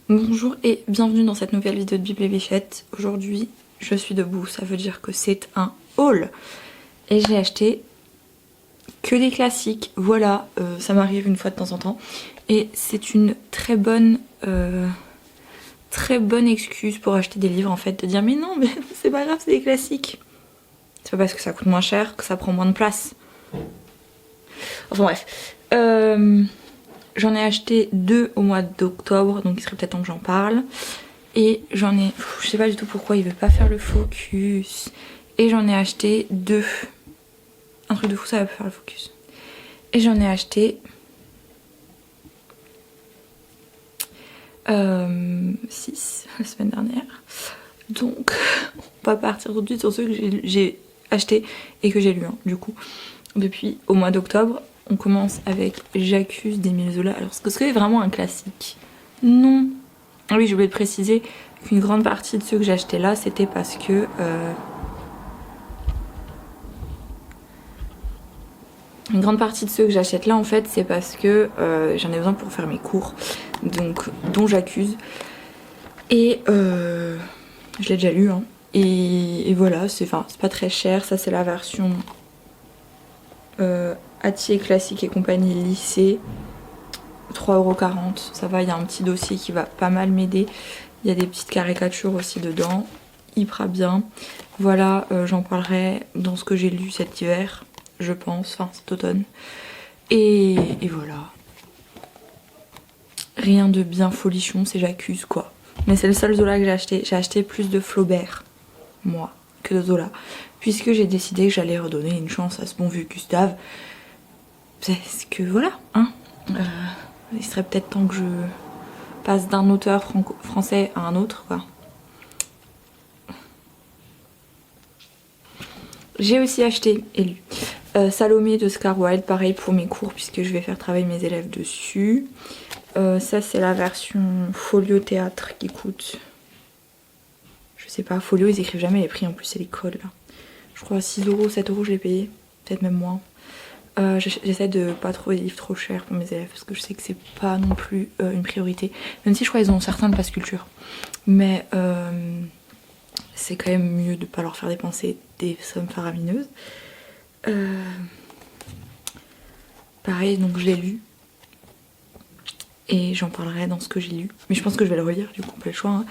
Bonjour et bienvenue dans cette nouvelle vidéo de Bible et Bichette. Aujourd'hui, je suis debout, ça veut dire que c'est un haul. Et j'ai acheté que des classiques, voilà, ça m'arrive une fois de temps en temps. Et c'est une très bonne excuse pour acheter des livres en fait, de dire mais non, mais c'est pas grave, c'est des classiques. C'est pas parce que ça coûte moins cher que ça prend moins de place. Enfin bref. J'en ai acheté 2 au mois d'octobre, donc il serait peut-être temps que j'en parle. Et j'en ai... je sais pas du tout pourquoi il veut pas faire le focus. Et j'en ai acheté 2. Un truc de fou, ça va pas faire le focus. Et j'en ai acheté... 6 la semaine dernière. Donc, on va partir tout de suite sur ceux que j'ai acheté et que j'ai lu, hein, du coup. Depuis au mois d'octobre, on commence avec J'accuse d'Émile Zola. Alors, est-ce que c'est vraiment un classique? Non. Ah oui, j'ai oublié de préciser qu'une grande partie de ceux que j'ai achetés là, c'était parce que... une grande partie de ceux que j'achète là, en fait, c'est parce que j'en ai besoin pour faire mes cours, donc dont J'accuse. Et je l'ai déjà lu, hein. Et voilà, c'est pas très cher. Ça, c'est la version Hatier classique et compagnie lycée. 3,40 €, ça va, il y a un petit dossier qui va pas mal m'aider. Il y a des petites caricatures aussi dedans, hyper bien. Voilà, j'en parlerai dans ce que j'ai lu cet hiver, je pense, enfin cet automne. Et voilà. Rien de bien folichon, c'est J'accuse quoi. Mais c'est le seul Zola que j'ai acheté. J'ai acheté plus de Flaubert, moi, que de Zola. Puisque j'ai décidé que j'allais redonner une chance à ce bon vieux Gustave. Parce que voilà, hein. Il serait peut-être temps que je passe d'un auteur français à un autre, quoi. J'ai aussi acheté et lu Salomé de Oscar Wilde, pareil pour mes cours puisque je vais faire travailler mes élèves dessus. Ça c'est la version folio théâtre qui coûte, je sais pas, folio ils écrivent jamais les prix, en plus c'est les codes là. Je crois 6 €, 7 € je l'ai payé, peut-être même moins. J'essaie de pas trouver des livres trop chers pour mes élèves parce que je sais que c'est pas non plus une priorité. Même si je crois qu'ils ont certains de passe culture. Mais c'est quand même mieux de pas leur faire dépenser des sommes faramineuses. Pareil, donc je l'ai lu. Et j'en parlerai dans ce que j'ai lu. Mais je pense que je vais le relire, du coup, pas le choix. Hein,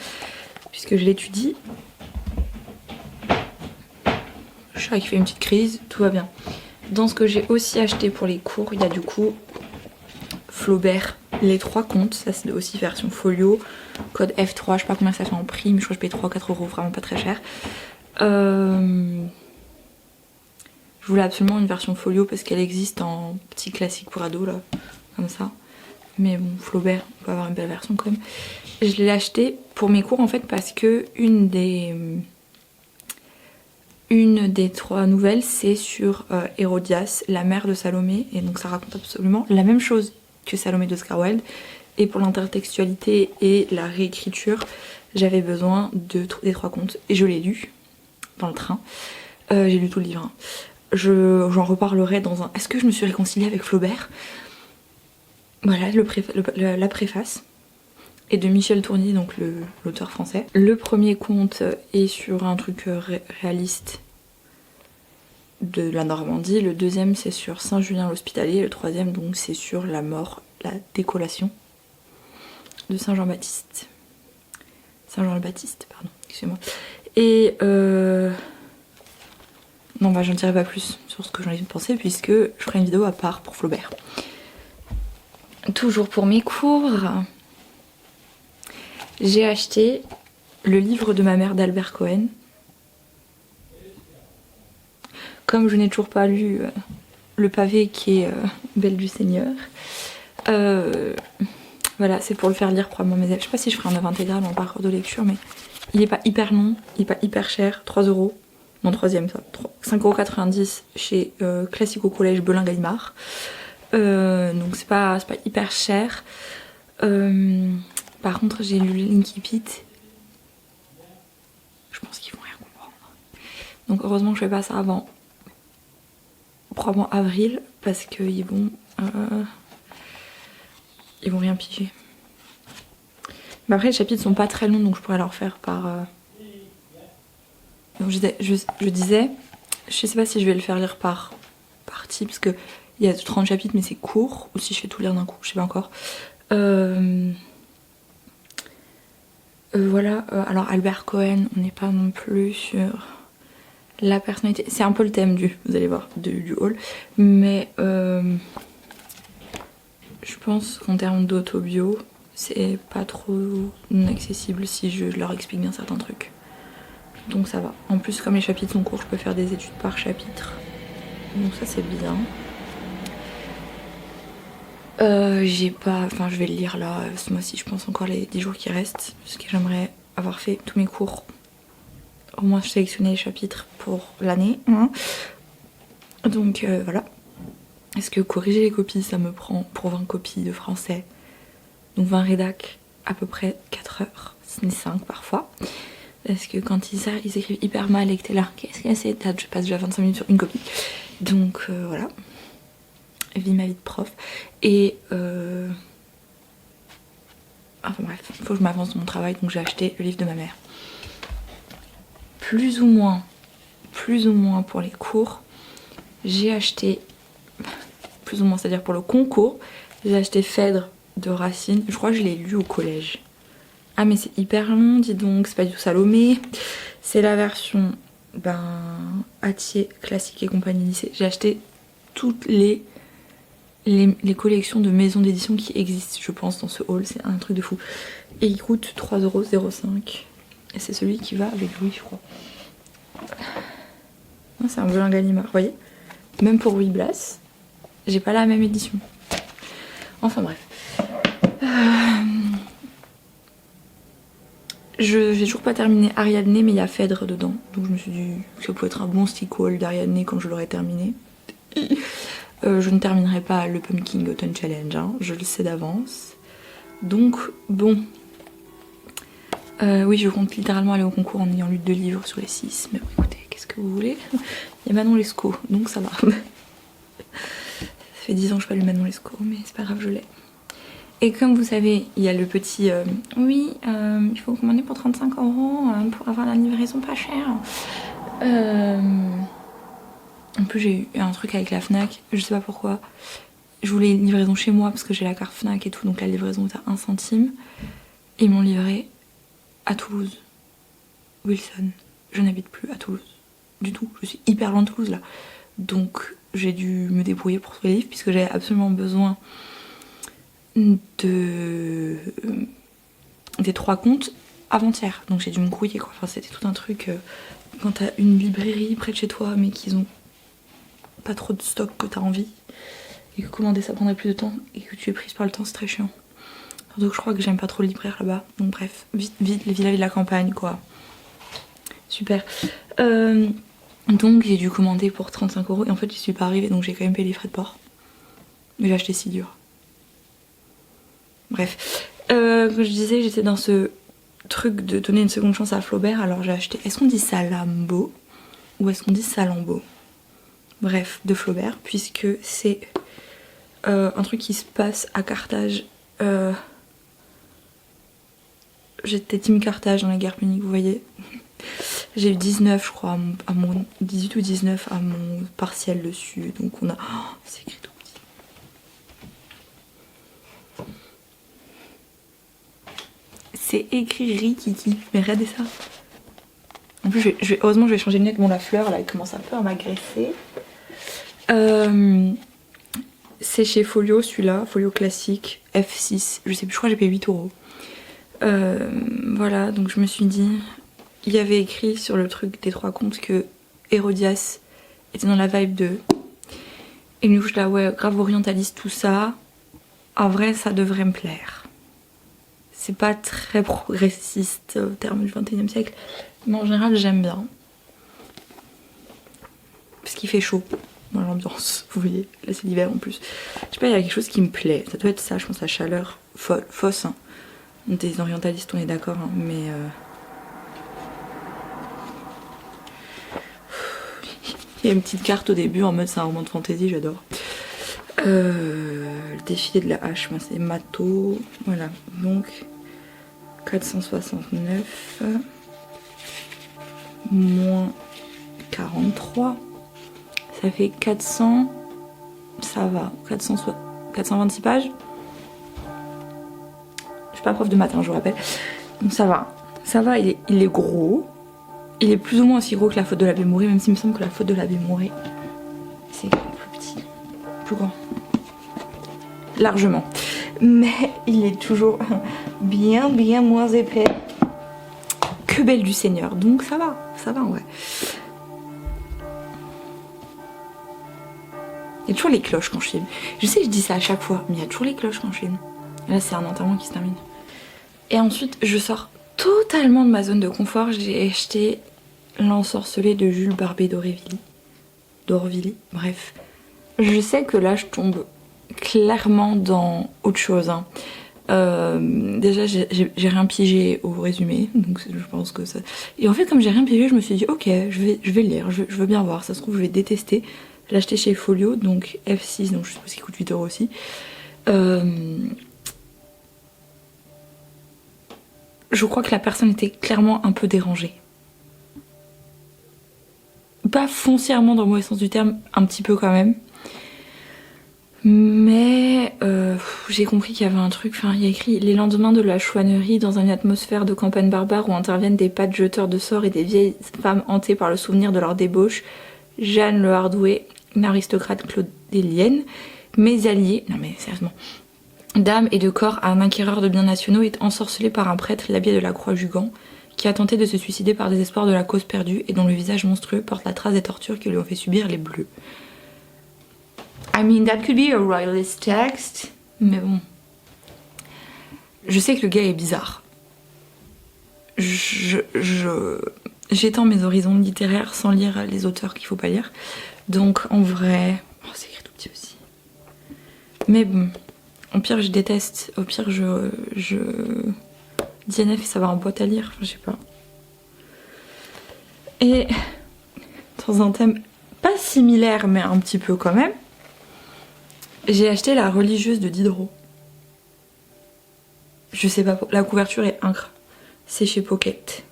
puisque je l'étudie. Chat qui fait une petite crise, tout va bien. Dans ce que j'ai aussi acheté pour les cours, il y a du coup Flaubert, les 3 contes. Ça c'est aussi version folio. Code F3, je sais pas combien ça fait en prix, mais je crois que je paye 3 ou 4 €, vraiment pas très cher. Je voulais absolument une version folio parce qu'elle existe en petit classique pour ados là, comme ça. Mais bon, Flaubert, on peut avoir une belle version quand même. Je l'ai acheté pour mes cours en fait parce que une des 3 nouvelles c'est sur Hérodias, la mère de Salomé. Et donc ça raconte absolument la même chose que Salomé d'Oscar Wilde. Et pour l'intertextualité et la réécriture, j'avais besoin des 3 contes. Et je l'ai lu dans le train. J'ai lu tout le livre. Hein. J'en reparlerai dans un... Est-ce que je me suis réconciliée avec Flaubert? Voilà, la préface. Et de Michel Tournier, donc l'auteur français. Le premier conte est sur un truc réaliste de la Normandie. Le deuxième, c'est sur Saint-Julien l'Hospitalier. Le troisième, donc, c'est sur la mort, la décollation de Saint-Jean-Baptiste. Saint-Jean le Baptiste, pardon, excusez-moi. Et non, bah j'en dirai pas plus sur ce que j'en ai pensé puisque je ferai une vidéo à part pour Flaubert. Toujours pour mes cours, j'ai acheté le livre de ma mère d'Albert Cohen. Comme je n'ai toujours pas lu Le pavé qui est Belle du Seigneur, voilà, c'est pour le faire lire probablement mes élèves. Je sais pas si je ferai un œuvre intégrale en parcours de lecture, mais il est pas hyper long, il est pas hyper cher, 3 €. Mon troisième, ça, 5,90 € chez Classico Collège Belin-Gallimard. Donc c'est pas hyper cher. Par contre, j'ai lu l'Incipit. Je pense qu'ils vont rien comprendre. Donc heureusement que je fais pas ça avant probablement avril parce qu'ils vont rien piger. Mais après les chapitres sont pas très longs donc je pourrais leur faire par... Donc je disais, je sais pas si je vais le faire lire par partie parce que il y a 30 chapitres mais c'est court, ou si je fais tout lire d'un coup, je sais pas encore. Voilà, alors Albert Cohen, on n'est pas non plus sur la personnalité, c'est un peu le thème vous allez voir, du haul, mais je pense qu'en termes d'autobio, c'est pas trop accessible si je leur explique bien certains trucs. Donc ça va. En plus, comme les chapitres sont courts, je peux faire des études par chapitre. Donc ça c'est bien. J'ai pas... Enfin je vais le lire là, ce mois-ci je pense encore les 10 jours qui restent. Parce que j'aimerais avoir fait tous mes cours. Au moins sélectionner les chapitres pour l'année. Hein. Donc voilà. Est-ce que corriger les copies ça me prend pour 20 copies de français. Donc 20 rédacs à peu près 4 heures. Ce n'est 5 parfois. Parce que quand ils écrivent hyper mal et que t'es là, qu'est-ce que c'est? Je passe déjà 25 minutes sur une copie. Donc voilà. Vis ma vie de prof. Et enfin bref, il faut que je m'avance dans mon travail, donc j'ai acheté le livre de ma mère. Plus ou moins pour les cours, j'ai acheté, plus ou moins, c'est-à-dire pour le concours, j'ai acheté Phèdre de Racine. Je crois que je l'ai lu au collège. Ah mais c'est hyper long, dis donc, c'est pas du tout Salomé. C'est la version Hatier, classique et compagnie lycée. J'ai acheté toutes les collections de maisons d'édition qui existent, je pense, dans ce haul. C'est un truc de fou. Et il coûte 3,05 €. Et c'est celui qui va avec Louis, je crois. C'est un violin Gallimard, vous voyez. Même pour Louis Blas, j'ai pas la même édition. Enfin bref. J'ai toujours pas terminé Ariadne, mais il y a Phèdre dedans. Donc je me suis dit que ça pouvait être un bon stick haul d'Ariadne quand je l'aurai terminé. Je ne terminerai pas le Pumpkin Autumn Challenge, hein, je le sais d'avance. Donc bon. Oui, je compte littéralement aller au concours en ayant lu 2 livres sur les 6. Mais bon, écoutez, qu'est-ce que vous voulez? Il y a Manon Lescaut, donc ça va. Ça fait 10 ans que je n'ai pas lu Manon Lescaut, mais c'est pas grave, je l'ai. Et comme vous savez, il y a le petit oui, il faut commander pour 35 € pour avoir la livraison pas chère. En plus, j'ai eu un truc avec la Fnac, je sais pas pourquoi. Je voulais une livraison chez moi parce que j'ai la carte Fnac et tout, donc la livraison est à 1 centime. Et ils m'ont livré à Toulouse. Wilson, je n'habite plus à Toulouse du tout. Je suis hyper loin de Toulouse là. Donc j'ai dû me débrouiller pour trouver les livres puisque j'avais absolument besoin des 3 comptes avant-hier. Donc j'ai dû me grouiller quoi. Enfin c'était tout un truc. Quand t'as une librairie près de chez toi mais qu'ils ont pas trop de stock que t'as envie et que commander ça prendrait plus de temps et que tu es prise par le temps, c'est très chiant. Donc je crois que j'aime pas trop le libraire là-bas. Donc bref, vite les villas de la campagne quoi. Super. Donc j'ai dû commander pour 35 € et en fait j'y suis pas arrivée donc j'ai quand même payé les frais de port. Mais j'ai acheté si dur. Bref. Comme je disais, j'étais dans ce truc de donner une seconde chance à Flaubert, alors j'ai acheté... Est-ce qu'on dit Salambo ou est-ce qu'on dit Salambo? Bref, de Flaubert, puisque c'est un truc qui se passe à Carthage. J'étais team Carthage dans la guerre punique, vous voyez. J'ai eu 19 je crois, à mon 18 ou 19 à mon partiel dessus, donc on a... Oh, c'est écrit tout petit. C'est écrit Rikiki, mais regardez ça. En plus, heureusement je vais changer de lunettes. Bon, la fleur là, elle commence un peu à m'agresser. C'est chez Folio celui-là, Folio classique, F6, je sais plus, je crois que j'ai payé 8 €. Voilà, donc je me suis dit... Il y avait écrit sur le truc des 3 comptes que Hérodias était dans la vibe de... Et du coup, je suis là, ouais, grave orientaliste, tout ça. En vrai, ça devrait me plaire. C'est pas très progressiste au terme du 21e siècle. Mais en général, j'aime bien. Parce qu'il fait chaud dans l'ambiance, vous voyez. Là, c'est l'hiver en plus. Je sais pas, il y a quelque chose qui me plaît. Ça doit être ça, je pense, la chaleur fausse. Hein. Des orientalistes, on est d'accord, hein, mais... Il y a une petite carte au début en mode c'est un roman de fantasy, j'adore. Le défilé de la hache, moi c'est Mato. Voilà, donc 469 moins 43, ça fait 400, ça va, 426 pages. Je suis pas prof de maths, hein, je vous rappelle. Donc ça va, il est gros. Il est plus ou moins aussi gros que la faute de l'abbé Mouret, même s'il me semble que la faute de l'abbé Mouret, c'est plus petit, plus grand. Largement. Mais il est toujours bien moins épais que Belle du Seigneur. Donc ça va ouais. Il y a toujours les cloches quand je filme. Je sais que je dis ça à chaque fois, mais il y a toujours les cloches quand je filme. Là c'est un enterrement qui se termine. Et ensuite je sors totalement de ma zone de confort. J'ai acheté L'Ensorcelé de Jules Barbet d'Aurevilly. Bref. Je sais que là je tombe clairement dans autre chose. Hein. Déjà j'ai rien pigé au résumé, donc je pense que ça... Et en fait comme j'ai rien pigé, je me suis dit ok, je vais lire, je veux bien voir, ça se trouve je vais détester. Je l'ai acheté chez Folio, donc F6, donc je suppose qu'il coûte 8 € aussi. Je crois que la personne était clairement un peu dérangée. Pas foncièrement dans le mauvais sens du terme, un petit peu quand même. Mais j'ai compris qu'il y avait un truc, enfin il y a écrit « Les lendemains de la chouannerie dans une atmosphère de campagne barbare où interviennent des pattes jeteurs de sorts et des vieilles femmes hantées par le souvenir de leur débauche, Jeanne le Hardoué, une aristocrate claudélienne, mes alliés, non mais sérieusement, d'âme et de corps à un acquéreur de biens nationaux est ensorcelé par un prêtre l'habillé de la Croix-Jugand qui a tenté de se suicider par désespoir de la cause perdue et dont le visage monstrueux porte la trace des tortures qui lui ont fait subir les bleus. » I mean, that could be a royalist text, mais bon. Je sais que le gars est bizarre. J'étends mes horizons littéraires sans lire les auteurs qu'il faut pas lire. Donc en vrai... Oh, c'est écrit tout petit aussi. Mais bon, au pire je déteste. Au pire DNF ça va en boîte à lire, enfin, je sais pas. Et dans un thème pas similaire mais un petit peu quand même, j'ai acheté La Religieuse de Diderot. Je sais pas, la couverture est incroyable. C'est chez Pocket.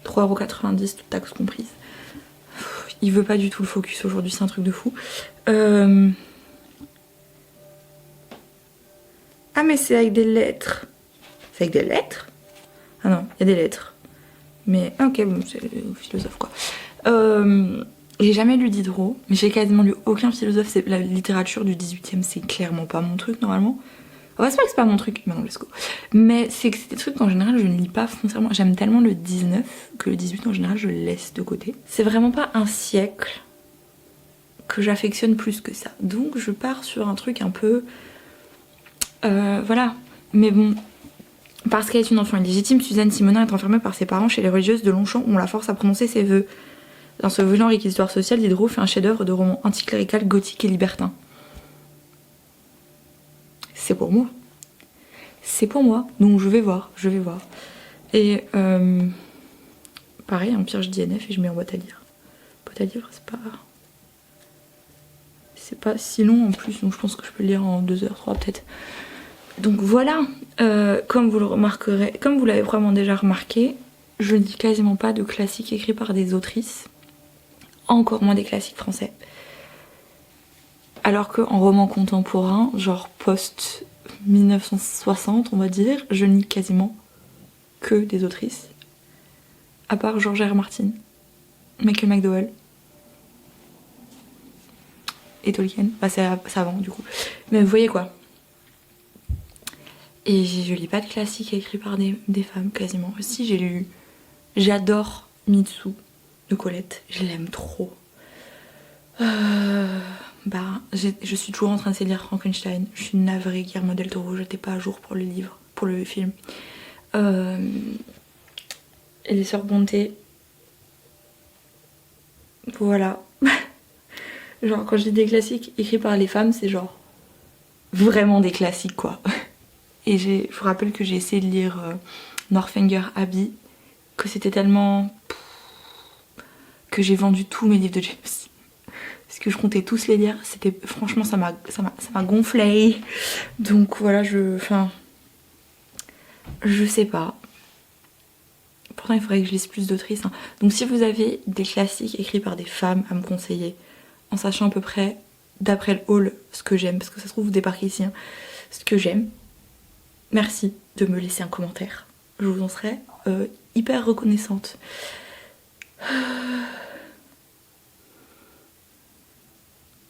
3,90 toute taxe comprise. Il veut pas du tout le focus aujourd'hui, c'est un truc de fou. Ah mais c'est avec des lettres. C'est avec des lettres? Ah non, il y a des lettres. Mais ok, bon, c'est philosophe quoi. J'ai jamais lu Diderot, mais j'ai quasiment lu aucun philosophe. C'est la littérature du 18e, c'est clairement pas mon truc normalement. Ouais, c'est vrai que c'est pas mon truc, mais non, let's go. Mais c'est que c'est des trucs qu'en général je ne lis pas foncièrement. J'aime tellement le 19 que le 18 en général je le laisse de côté. C'est vraiment pas un siècle que j'affectionne plus que ça. Donc je pars sur un truc un peu... voilà. Mais bon, parce qu'elle est une enfant illégitime, Suzanne Simonin est enfermée par ses parents chez les religieuses de Longchamp où on la force à prononcer ses vœux. Dans ce violent réquisitoire social, Diderot fait un chef-d'œuvre de roman anticlérical, gothique et libertin. C'est pour moi. C'est pour moi. Donc je vais voir. Et pareil, en pire je dis NF et je mets en boîte à lire. Boîte à livres, c'est pas si long en plus, donc je pense que je peux le lire en 2 heures, 3 peut-être. Donc voilà, comme vous le remarquerez, comme vous l'avez probablement déjà remarqué, je ne lis quasiment pas de classiques écrits par des autrices. Encore moins des classiques français. Alors qu'en roman contemporain, genre post 1960 on va dire, je ne lis quasiment que des autrices. À part George R. Martin, Michael McDowell et Tolkien. Bah c'est avant du coup. Mais vous voyez quoi. Et je lis pas de classiques écrits par des femmes quasiment. Si j'ai lu... J'adore Mitsu de Colette, je l'aime trop. Je suis toujours en train de lire Frankenstein. Je suis navrée, Guillermo del Toro, j'étais pas à jour pour le livre, pour le film. Et les Sœurs Bonté. Voilà. Genre quand je lis des classiques écrits par les femmes, c'est genre vraiment des classiques quoi. Et je vous rappelle que j'ai essayé de lire Northanger Abbey, que c'était tellement... que j'ai vendu tous mes livres de James. Parce que je comptais tous les lire. C'était franchement ça m'a gonflé. Donc voilà, enfin Je sais pas. Pourtant il faudrait que je lise plus d'autrices. Hein. Donc si vous avez des classiques écrits par des femmes à me conseiller, en sachant à peu près, d'après le haul, ce que j'aime, parce que ça se trouve vous débarquez ici, hein, ce que j'aime, merci de me laisser un commentaire. Je vous en serais hyper reconnaissante.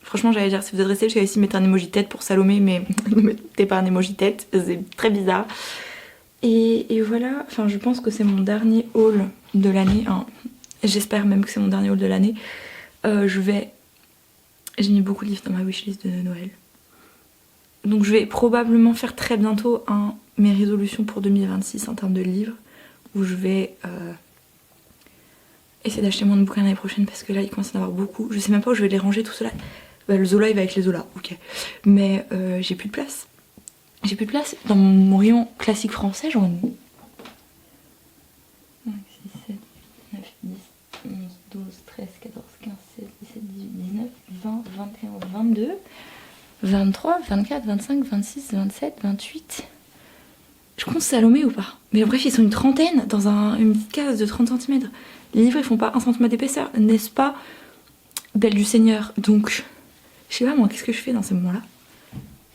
Franchement j'allais dire si vous êtes resté jusqu'à ici mettez un emoji tête pour Salomé, mais ne mettez pas un emoji tête, c'est très bizarre. Et voilà, enfin je pense que c'est mon dernier haul de l'année, hein. J'espère même que c'est mon dernier haul de l'année. J'ai mis beaucoup de livres dans ma wishlist de Noël. Donc je vais probablement faire très bientôt mes résolutions pour 2026 en termes de livres, où je vais essayer d'acheter moins de bouquins l'année prochaine parce que là il commence à en avoir beaucoup. Je sais même pas où je vais les ranger tout cela. Bah, le Zola il va avec les Zola, ok. Mais j'ai plus de place. J'ai plus de place dans mon rayon classique français, j'en ai 5, 6, 7, 9, 10, 11, 12, 13, 14, 15, 16, 17, 18, 19, 20, 21, 22, 23, 24, 25, 26, 27, 28. Je compte Salomé ou pas? Mais bref, ils sont une trentaine dans une petite case de 30 cm. Les livres ils font pas 1 cm d'épaisseur, n'est-ce pas, belle du Seigneur? Donc, je sais pas moi, qu'est-ce que je fais dans ces moments-là?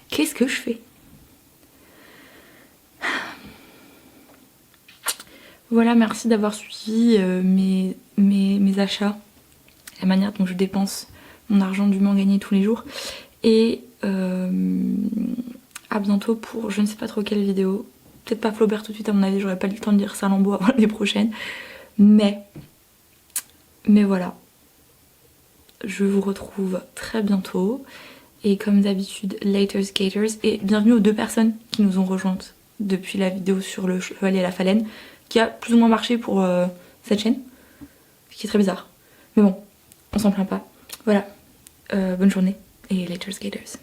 Qu'est-ce que je fais? Voilà, merci d'avoir suivi mes achats, la manière dont je dépense mon argent dûment gagné tous les jours. Et à bientôt pour je ne sais pas trop quelle vidéo. Peut-être pas Flaubert tout de suite à mon avis, j'aurais pas le temps de lire Salammbô avant l'année prochaine. Mais voilà, je vous retrouve très bientôt. Et comme d'habitude, Later Skaters. Et bienvenue aux 2 personnes qui nous ont rejointes depuis la vidéo sur le chevalier à la phalène, qui a plus ou moins marché pour cette chaîne, ce qui est très bizarre. Mais bon, on s'en plaint pas. Voilà, bonne journée et Later Skaters.